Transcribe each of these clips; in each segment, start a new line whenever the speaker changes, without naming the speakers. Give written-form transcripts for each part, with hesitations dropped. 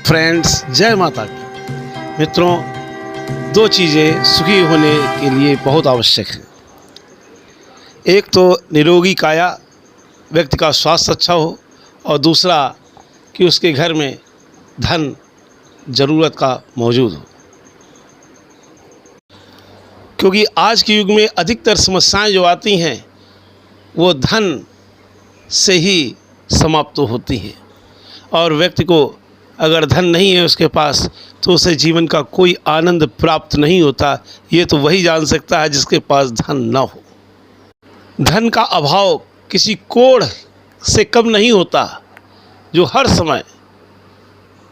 Friends, जय माता की। मित्रों, दो चीज़ें सुखी होने के लिए बहुत आवश्यक हैं। एक तो निरोगी काया, व्यक्ति का स्वास्थ्य अच्छा हो, और दूसरा कि उसके घर में धन ज़रूरत का मौजूद हो। क्योंकि आज के युग में अधिकतर समस्याएं जो आती हैं वो धन से ही समाप्त होती हैं, और व्यक्ति को अगर धन नहीं है उसके पास तो उसे जीवन का कोई आनंद प्राप्त नहीं होता। ये तो वही जान सकता है जिसके पास धन न हो। धन का अभाव किसी कोढ़ से कम नहीं होता जो हर समय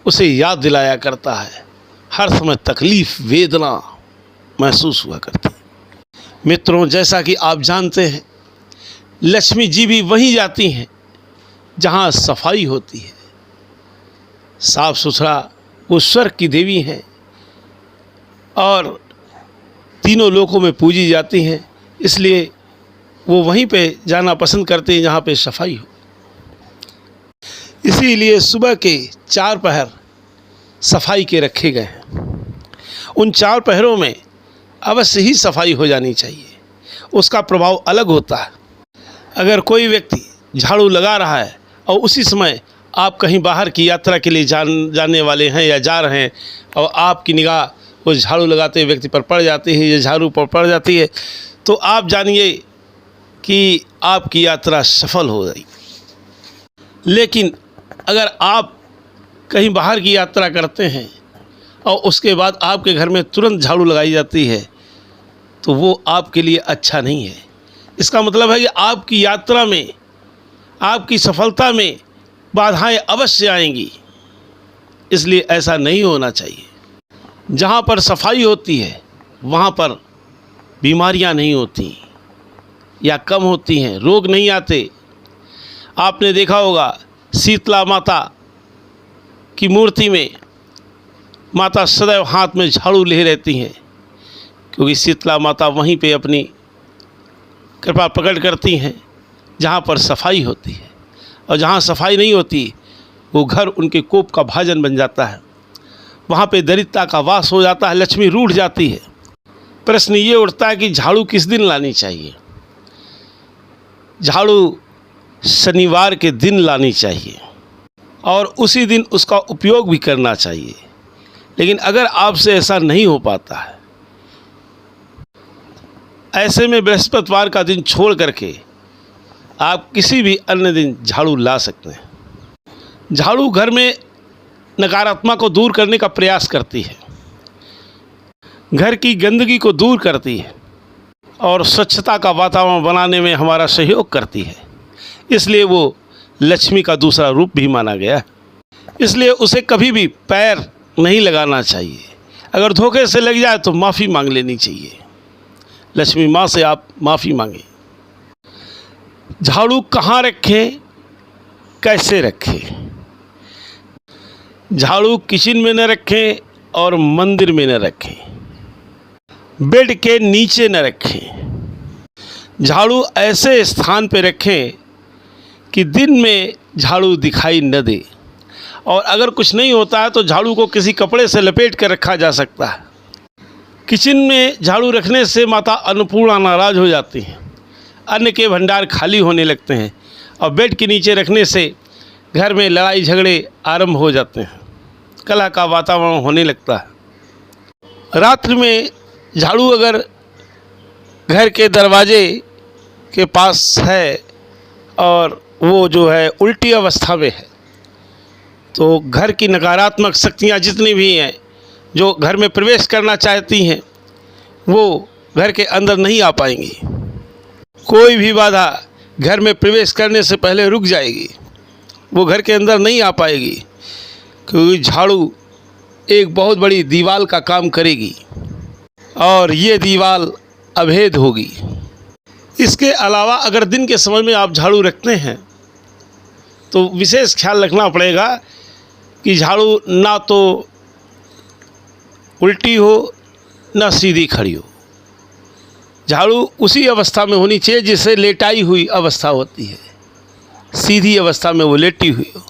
उसे याद दिलाया करता है, हर समय तकलीफ़ वेदना महसूस हुआ करती है। मित्रों, जैसा कि आप जानते हैं, लक्ष्मी जी भी वहीं जाती हैं जहाँ सफाई होती है। साफ सुथरा वो स्वर्ग की देवी हैं और तीनों लोकों में पूजी जाती हैं, इसलिए वो वहीं पे जाना पसंद करते हैं जहाँ पे सफाई हो। इसीलिए सुबह के 4 पहर सफाई के रखे गए हैं। उन 4 पहरों में अवश्य ही सफाई हो जानी चाहिए, उसका प्रभाव अलग होता है। अगर कोई व्यक्ति झाड़ू लगा रहा है और उसी समय आप कहीं बाहर की यात्रा के लिए जाने वाले हैं या जा रहे हैं और आपकी निगाह उस झाड़ू लगाते हुए व्यक्ति पर पड़ जाती है या झाड़ू पर पड़ जाती है, तो आप जानिए कि आपकी यात्रा सफल हो गई। लेकिन अगर आप कहीं बाहर की यात्रा करते हैं और उसके बाद आपके घर में तुरंत झाड़ू लगाई जाती है तो वो आपके लिए अच्छा नहीं है। इसका मतलब है कि आपकी यात्रा में, आपकी सफलता में बाधाएं अवश्य आएंगी, इसलिए ऐसा नहीं होना चाहिए। जहाँ पर सफाई होती है वहाँ पर बीमारियाँ नहीं होती या कम होती हैं, रोग नहीं आते। आपने देखा होगा शीतला माता की मूर्ति में माता सदैव हाथ में झाड़ू ले रहती हैं, क्योंकि शीतला माता वहीं पे अपनी कृपा प्रकट करती हैं जहाँ पर सफाई होती है। और जहाँ सफाई नहीं होती वो घर उनके कोप का भाजन बन जाता है, वहाँ पे दरिद्रता का वास हो जाता है, लक्ष्मी रूठ जाती है। प्रश्न ये उठता है कि झाड़ू किस दिन लानी चाहिए। झाड़ू शनिवार के दिन लानी चाहिए और उसी दिन उसका उपयोग भी करना चाहिए। लेकिन अगर आपसे ऐसा नहीं हो पाता है, ऐसे में बृहस्पतिवार का दिन छोड़ करके आप किसी भी अन्य दिन झाड़ू ला सकते हैं। झाड़ू घर में नकारात्मक को दूर करने का प्रयास करती है, घर की गंदगी को दूर करती है और स्वच्छता का वातावरण बनाने में हमारा सहयोग करती है। इसलिए वो लक्ष्मी का दूसरा रूप भी माना गया है। इसलिए उसे कभी भी पैर नहीं लगाना चाहिए। अगर धोखे से लग जाए तो माफ़ी मांग लेनी चाहिए। लक्ष्मी माँ से आप माफ़ी मांगें। झाड़ू कहाँ रखें, कैसे रखें। झाड़ू किचन में न रखें और मंदिर में न रखें, बेड के नीचे न रखें। झाड़ू ऐसे स्थान पर रखें कि दिन में झाड़ू दिखाई न दे, और अगर कुछ नहीं होता है तो झाड़ू को किसी कपड़े से लपेट कर रखा जा सकता है। किचन में झाड़ू रखने से माता अन्नपूर्णा नाराज़ हो जाती हैं, अन्न के भंडार खाली होने लगते हैं, और बेड के नीचे रखने से घर में लड़ाई झगड़े आरंभ हो जाते हैं, कलह का वातावरण होने लगता है। रात्रि में झाड़ू अगर घर के दरवाजे के पास है और वो जो है उल्टी अवस्था में है, तो घर की नकारात्मक शक्तियाँ जितनी भी हैं जो घर में प्रवेश करना चाहती हैं वो घर के अंदर नहीं आ पाएंगी। कोई भी बाधा घर में प्रवेश करने से पहले रुक जाएगी, वो घर के अंदर नहीं आ पाएगी, क्योंकि झाड़ू एक बहुत बड़ी दीवार का काम करेगी और ये दीवार अभेद होगी। इसके अलावा अगर दिन के समय में आप झाड़ू रखते हैं तो विशेष ख्याल रखना पड़ेगा कि झाड़ू ना तो उल्टी हो ना सीधी खड़ी हो। झाड़ू उसी अवस्था में होनी चाहिए जिससे लेटाई हुई अवस्था होती है, सीधी अवस्था में वो लेटी हुई हो।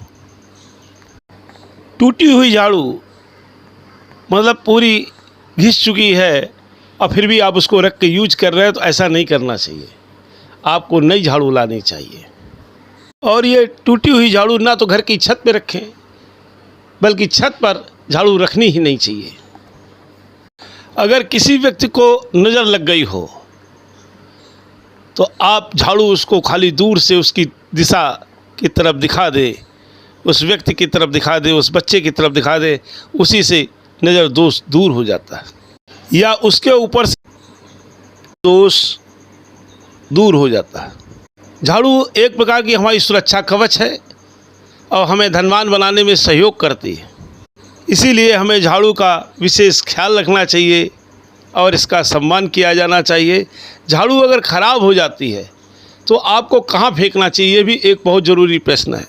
टूटी हुई झाड़ू मतलब पूरी घिस चुकी है और फिर भी आप उसको रख के यूज कर रहे हैं, तो ऐसा नहीं करना चाहिए। आपको नई झाड़ू लानी चाहिए। और ये टूटी हुई झाड़ू ना तो घर की छत पे रखें, बल्कि छत पर झाड़ू रखनी ही नहीं चाहिए। अगर किसी व्यक्ति को नज़र लग गई हो तो आप झाड़ू उसको खाली दूर से उसकी दिशा की तरफ दिखा दे, उस व्यक्ति की तरफ दिखा दे, उस बच्चे की तरफ दिखा दे, उसी से नज़र दोष दूर हो जाता है, या उसके ऊपर से दोष दूर हो जाता है। झाड़ू एक प्रकार की हमारी सुरक्षा कवच है और हमें धनवान बनाने में सहयोग करती है। इसीलिए हमें झाड़ू का विशेष ख्याल रखना चाहिए और इसका सम्मान किया जाना चाहिए। झाड़ू अगर ख़राब हो जाती है तो आपको कहाँ फेंकना चाहिए, भी एक बहुत ज़रूरी प्रश्न है।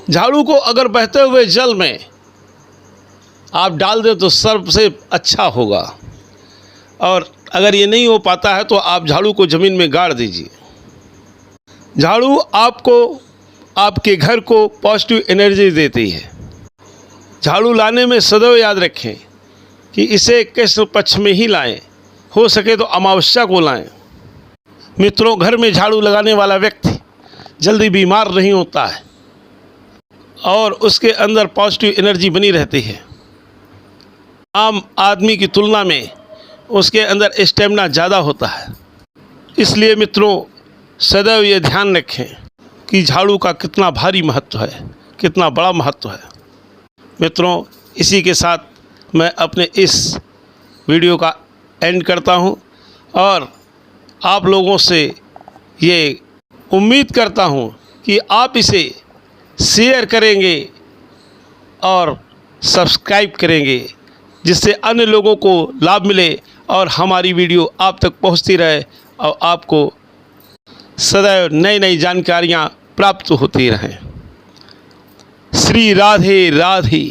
झाड़ू को अगर बहते हुए जल में आप डाल दें तो सबसे अच्छा होगा, और अगर ये नहीं हो पाता है तो आप झाड़ू को ज़मीन में गाड़ दीजिए। झाड़ू आपको, आपके घर को पॉजिटिव एनर्जी देती है। झाड़ू लाने में सदैव याद रखें कि इसे कृष्ण पक्ष में ही लाएं, हो सके तो अमावस्या को लाएं। मित्रों, घर में झाड़ू लगाने वाला व्यक्ति जल्दी बीमार नहीं होता है और उसके अंदर पॉजिटिव एनर्जी बनी रहती है। आम आदमी की तुलना में उसके अंदर स्टेमिना ज़्यादा होता है। इसलिए मित्रों, सदैव ये ध्यान रखें कि झाड़ू का कितना भारी महत्व है, कितना बड़ा महत्व है। मित्रों, इसी के साथ मैं अपने इस वीडियो का एंड करता हूं और आप लोगों से ये उम्मीद करता हूं कि आप इसे शेयर करेंगे और सब्सक्राइब करेंगे, जिससे अन्य लोगों को लाभ मिले और हमारी वीडियो आप तक पहुंचती रहे और आपको सदैव नई नई जानकारियां प्राप्त होती रहें। श्री राधे राधे।